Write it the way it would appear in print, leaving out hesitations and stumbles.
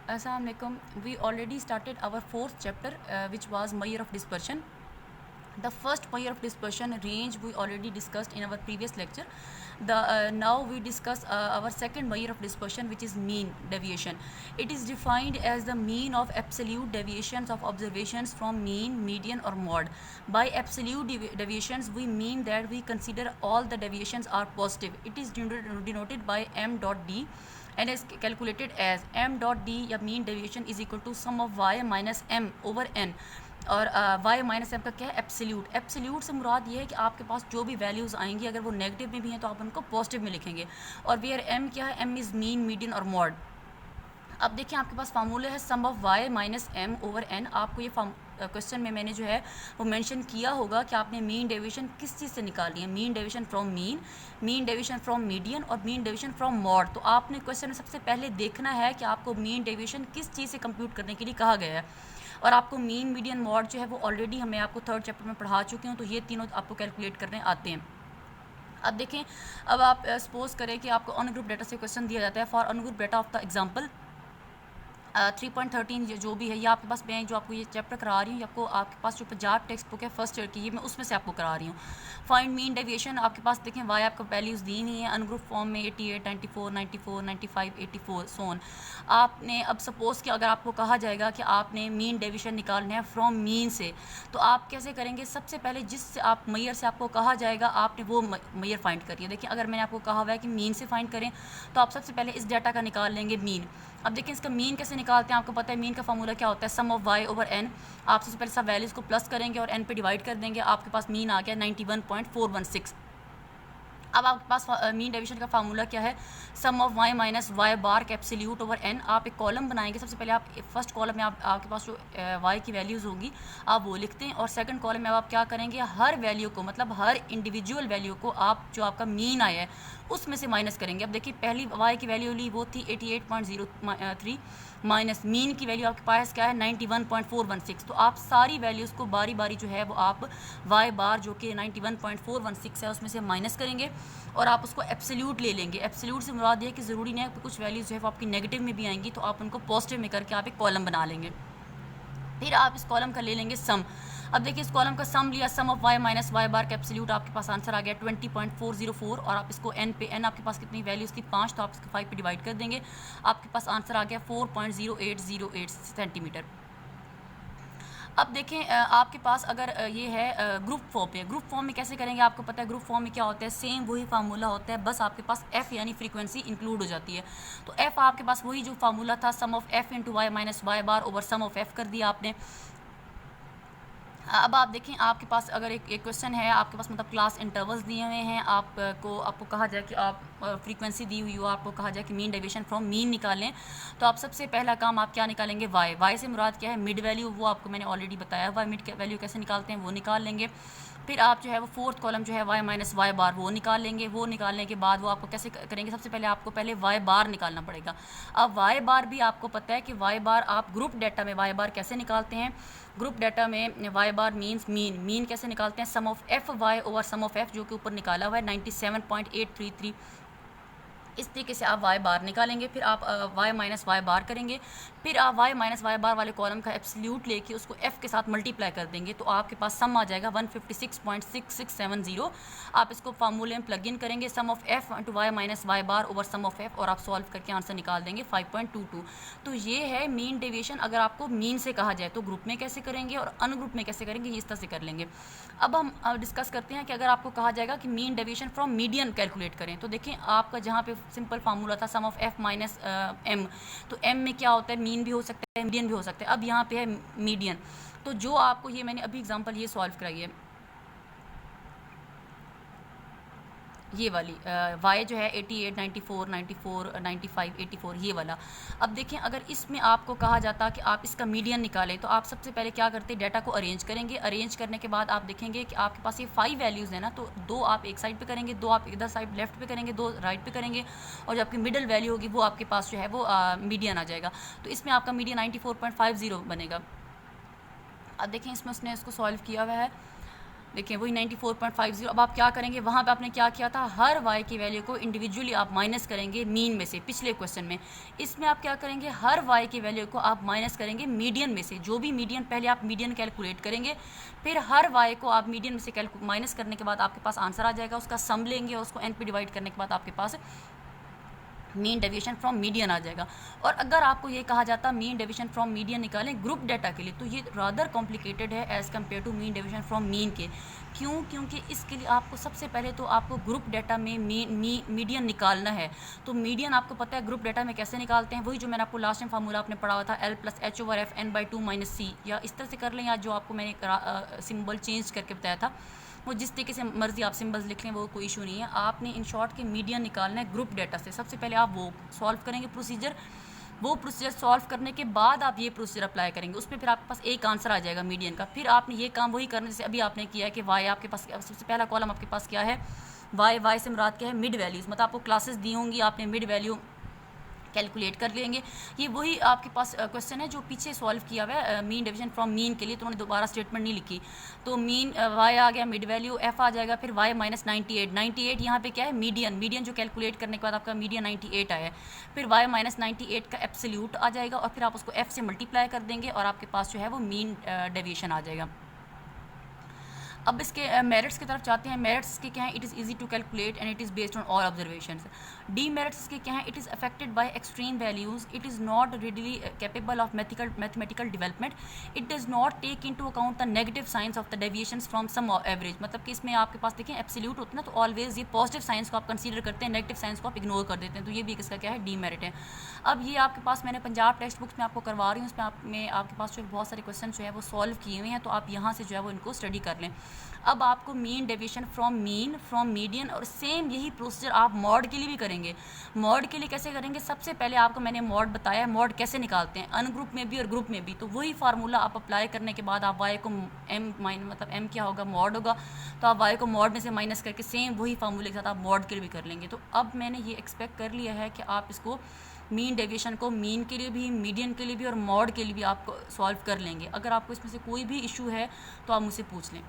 Assalamu alaikum. We already started our fourth chapter, which was measure of dispersion. The first measure of dispersion range we already discussed in our previous lecture. Now we discuss our second measure of dispersion, which is mean deviation. It is defined as the mean of absolute deviations of observations from mean, median or mode. By absolute deviations we mean that we consider all the deviations are positive. It is denoted by m dot d and is calculated as m dot d या mean deviation is equal to sum of y minus m over n. और y minus M का क्या है, absolute. Absolute से मुराद ये है कि आपके पास जो भी वैल्यूज़ आएंगी अगर वो नेगेटिव में भी हैं तो आप उनको पॉजिटिव में लिखेंगे. और वेयर एम क्या है, एम इज़ मीन, मीडियन और मॉड. अब देखिए आपके पास फार्मूला है sum of y minus M over N. आपको ये क्वेश्चन में मैंने जो है वो मेंशन किया होगा कि आपने मीन डेविएशन किस चीज़ से निकालनी है. Mean deviation from mean, mean deviation from median और मीन डेविएशन फ्रॉम मॉड. तो आपने क्वेश्चन में सबसे पहले देखना है कि आपको मीन डेविएशन किस चीज़ से कंप्यूट करने के लिए कहा गया है. और आपको मीन, मीडियन, मॉड जो है वो ऑलरेडी मैं आपको थर्ड चैप्टर में पढ़ा चुकी हूँ. तो ये तीनों आपको कैलकुलेट करने आते हैं. अब देखें, अब आप सपोज करें कि आपको अनग्रुप डेटा से क्वेश्चन दिया जाता है. For ungroup data of the example 3.13 जो भी है ये आपके पास, मैं जो आपको ये चैप्टर करा रही हूँ, आपको आपके पास जो पंजाब टेक्स्ट बुक है फर्स्ट ईयर की, ये मैं उसमें से आपको करा रही हूँ. Find mean deviation. आपके पास देखें वाई आपका वैल्यूज़ दी हुई हैं अनग्रुप फॉर्म में 88, 94, 94, 95, 84 सोन. आपने अब सपोज़ कि अगर आपको कहा जाएगा कि आपने मीन डेविएशन निकालना है फ्रॉम मीन से, तो आप कैसे करेंगे. सबसे पहले जिससे आप मैयर से आपको कहा जाएगा आपने वो मैयर फाइंड करिए. देखिए अगर मैंने आपको कहा हुआ है कि मीन से फाइंड करें तो आप सबसे पहले इस डाटा का निकाल लेंगे मीन. अब देखिए इसका मीन कैसे निकालते हैं, आपको पता है मीन का फार्मूला क्या होता है, sum of Y over N. आप सबसे पहले सब वैल्यूज़ को प्लस करेंगे और एन पे डिवाइड कर देंगे. आपके पास मीन आ गया 91.416. अब आपके पास मीन डेविएशन का फार्मूला क्या है, sum of Y minus Y बार का एब्सोल्यूट ओवर एन. आप एक कॉलम बनाएंगे. सबसे पहले आप फर्स्ट कॉलम में आपके पास जो वाई की वैल्यूज़ होगी आप वो लिखते हैं. और सेकंड कॉलम में आप क्या करेंगे, हर वैल्यू को मतलब हर इंडिविजुअल वैल्यू को आप जो आपका मीन आया है उसमें से माइनस करेंगे. अब देखिए पहली वाई की वैल्यू ली वो थी 88.03 माइनस मीन की वैल्यू आपके पास क्या है 91.416. तो आप सारी वैल्यूज़ को बारी बारी जो है वो आप वाई बार जो कि 91.416 है उसमें से माइनस करेंगे और आप उसको एब्सोल्यूट ले लेंगे. एब्सोल्यूट से मुराद ये है कि ज़रूरी नहीं है कि कुछ वैल्यूज़ जो है वो आपकी नेगेटिव में भी आएंगी, तो आप उनको पॉजिटिव में करके आप एक कॉलम बना लेंगे. फिर आप इस कॉलम का ले लेंगे सम. अब देखिए इस कॉलम का सम लिया, सम ऑफ वाई माइनस वाई बार का एब्सोल्यूट. आपके पास आंसर आ गया 20.404. और आप इसको एन पे, एन आपके पास कितनी वैल्यूज़ थी 5, तो आप इसको 5 पे डिवाइड कर देंगे. आपके पास आंसर आ गया 4.0808 सेंटीमीटर. अब देखें आपके पास अगर ये है ग्रुप फॉर्म पे, ग्रुप फॉर्म में कैसे करेंगे, आपको पता है ग्रुप फॉर्म में क्या होता है, सेम वही फार्मूला होता है, बस आपके पास एफ यानी फ्रीक्वेंसी इंक्लूड हो जाती है. तो एफ आपके पास वही जो फार्मूला था sum of F into Y minus Y bar over sum of F कर दिया आपने. अब आप देखें आपके पास अगर एक क्वेश्चन है आपके पास, मतलब क्लास इंटरवल्स दिए हुए हैं, आपको कहा जाए कि आप फ्रीक्वेंसी दी हुई हो, आपको कहा जाए कि मीन डेविएशन फ्रॉम मीन निकालें, तो आप सबसे पहला काम आप क्या निकालेंगे, वाई. वाई से मुराद क्या है, मिड वैल्यू. वो आपको मैंने ऑलरेडी बताया हुआ, मिड वैल्यू कैसे निकालते हैं वो निकाल लेंगे. फिर आप जो है वो फोर्थ कॉलम जो है वाई माइनस वाई बार वो निकाल लेंगे. वो निकालने के बाद वो आपको कैसे करेंगे, सबसे पहले आपको पहले वाई बार निकालना पड़ेगा. अब वाई बार भी आपको पता है कि वाई बार आप ग्रुप डाटा में वाई बार कैसे निकालते हैं. ग्रुप डाटा में Y bar means mean. Mean कैसे निकालते हैं, sum of F Y over sum of F जो कि ऊपर निकाला हुआ है 97.833. इस तरीके से आप वाई बार निकालेंगे. फिर आप वाई माइनस वाई बार करेंगे. फिर आप वाई माइनस वाई बार वाले कॉलम का एब्सोल्यूट लेके उसको एफ के साथ मल्टीप्लाई कर देंगे, तो आपके पास सम आ जाएगा 156.6670. आप इसको फार्मूले में प्लग इन करेंगे, sum of F into Y minus Y bar over sum of F, और आप सॉल्व करके आंसर निकाल देंगे 5.22. तो ये है मीन डेविएशन. अगर आपको मीन से कहा जाए तो ग्रुप में कैसे करेंगे और अनग्रुप में कैसे करेंगे, ये इस तरह से कर लेंगे. अब हम डिस्कस करते हैं कि अगर आपको कहा जाएगा कि mean deviation from median calculate करें, तो देखें आपका जहाँ पे सिंपल फार्मूला था sum of F minus M, तो एम में क्या होता है, मीन भी हो सकता है मीडियन भी हो सकता है. अब यहाँ पे है मीडियन. तो जो आपको ये मैंने अभी एग्जांपल ये सॉल्व कराई है, ये वाली वाई जो है 88, 94, 94, 95, 84 ये वाला. अब देखें अगर इसमें आपको कहा जाता कि आप इसका मीडियन निकालें, तो आप सबसे पहले क्या करते, डाटा को अरेंज करेंगे. अरेंज करने के बाद आप देखेंगे कि आपके पास ये 5 वैल्यूज़ हैं ना, तो 2 आप एक साइड पे करेंगे, 2 आप इधर साइड लेफ्ट पे करेंगे, 2 राइट पे करेंगे, और जो आपकी मिडल वैल्यू होगी वो आपके पास जो है वो मीडियन आ जाएगा. तो इसमें आपका मीडियन 94.50 बनेगा. अब देखें इसमें उसने इसको सॉल्व किया हुआ है. देखिए वही 94.50। अब आप क्या करेंगे, वहाँ पे आपने क्या किया था, हर y की वैल्यू को इंडिविजुअली आप माइनस करेंगे मीन में से, पिछले क्वेश्चन में। इसमें आप क्या करेंगे, हर y की वैल्यू को आप माइनस करेंगे मीडियन में से, जो भी मीडियन, पहले आप मीडियन कैलकुलेट करेंगे, फिर हर y को आप मीडियन में से माइनस करने के बाद आपके पास आंसर आ जाएगा, उसका सम लेंगे और उसको n पे डिवाइड करने के बाद आपके पास मीन डेविएशन फ्रॉम मीडियन आ जाएगा। और अगर आपको ये कहा जाता मीन डेविएशन फ्रॉम मीडियन निकालें ग्रुप डाटा के लिए, तो ये रादर कॉम्प्लिकेटेड है as compare to mean deviation from mean के। क्यों? क्योंकि इसके लिए आपको सबसे पहले तो आपको ग्रुप डाटा में मीडियन निकालना है। तो मीडियन आपको पता है ग्रुप डाटा में कैसे निकालते हैं, वही जो मैंने आपको लास्ट टाइम फार्मूला आपने पढ़ा हुआ था, L+H/F n/2 - c, या इस तरह से कर लें, या जो आपको मैंने सिंबल चेंज करके बताया था, वो जिस तरीके से मर्जी आप सिंबल्स लिख लें, वो कोई इशू नहीं है। आपने इन शॉर्ट के मीडियन निकालना है ग्रुप डाटा से। सबसे पहले आप वो सॉल्व करेंगे प्रोसीजर, वो प्रोसीजर सॉल्व करने के बाद आप ये प्रोसीजर अप्लाई करेंगे, उसमें फिर आपके पास एक आंसर आ जाएगा मीडियन का। फिर आपने ये काम वही करना जैसे अभी आपने किया है कि वाई आपके पास, सबसे पहला कॉलम आपके पास क्या है, वाई से मुराद क्या है, मिड वैल्यूज़, मतलब आपको क्लासेस दी होंगी, आपने मिड वैल्यू कैलकुलेट कर लेंगे। ये वही आपके पास क्वेश्चन है जो पीछे सॉल्व किया हुआ है मीन डिवीजन फ्रॉम मीन के लिए, तो उन्होंने दोबारा स्टेटमेंट नहीं लिखी। तो मीन वाई आ गया, मिड वैल्यू एफ आ जाएगा, फिर वाई -98 यहाँ पे क्या है, मीडियन जो कैलकुलेट करने के बाद आपका मीडियन 98 आया है, फिर वाई -98 का एब्सोल्यूट आ जाएगा, और फिर आप उसको एफ से मल्टीप्लाई कर देंगे और आपके पास जो है वो मीन डेविएशन आ जाएगा। अब इसके मेरिट्स की तरफ जाते हैं। मेरिट्स के क्या हैं, it is easy to calculate and it is based on all observation. Demerits के क्या हैं, it is affected by extreme values, it is not readily capable of mathematical development, it does not take into account the negative signs of the deviations from some average. मतलब कि इसमें आपके पास देखें absolute होता है ना, तो always ये पॉजिटिव साइंस को आप कंसीडर करते हैं, नेगेटिव साइंस को आप इग्नोर कर देते हैं, तो ये भी इसका क्या है, डी मेरिट है। अब ये आपके पास मैंने पंजाब टेक्स्ट बुक्स में आपको करवा रही हूँ, उसमें आपके पास जो बहुत सारे क्वेश्चन जो है वो सॉल्व किए हुए हैं, तो आप यहाँ से जो है वो इनको स्टडी कर लें। अब आपको मीन डेविएशन फ्रॉम मीडियन, और सेम यही प्रोसीजर आप मॉड के लिए भी करेंगे। मॉड के लिए कैसे करेंगे, सबसे पहले आपको मैंने मॉड बताया, मॉड कैसे निकालते हैं, अनग्रुप में भी और ग्रुप में भी। तो वही फार्मूला आप अप्लाई करने के बाद आप वाई को एम क्या होगा, मॉड होगा, तो आप वाई को मॉड में से माइनस करके सेम वही फार्मूले के साथ आप मॉड के लिए भी कर लेंगे। तो अब मैंने ये एक्सपेक्ट कर लिया है कि आप इसको मीन डेविएशन को मीन के लिए भी, मीडियन के लिए भी और मॉड के लिए भी आप सॉल्व कर लेंगे। अगर आपको इसमें से कोई भी इशू है तो आप मुझसे पूछ लें।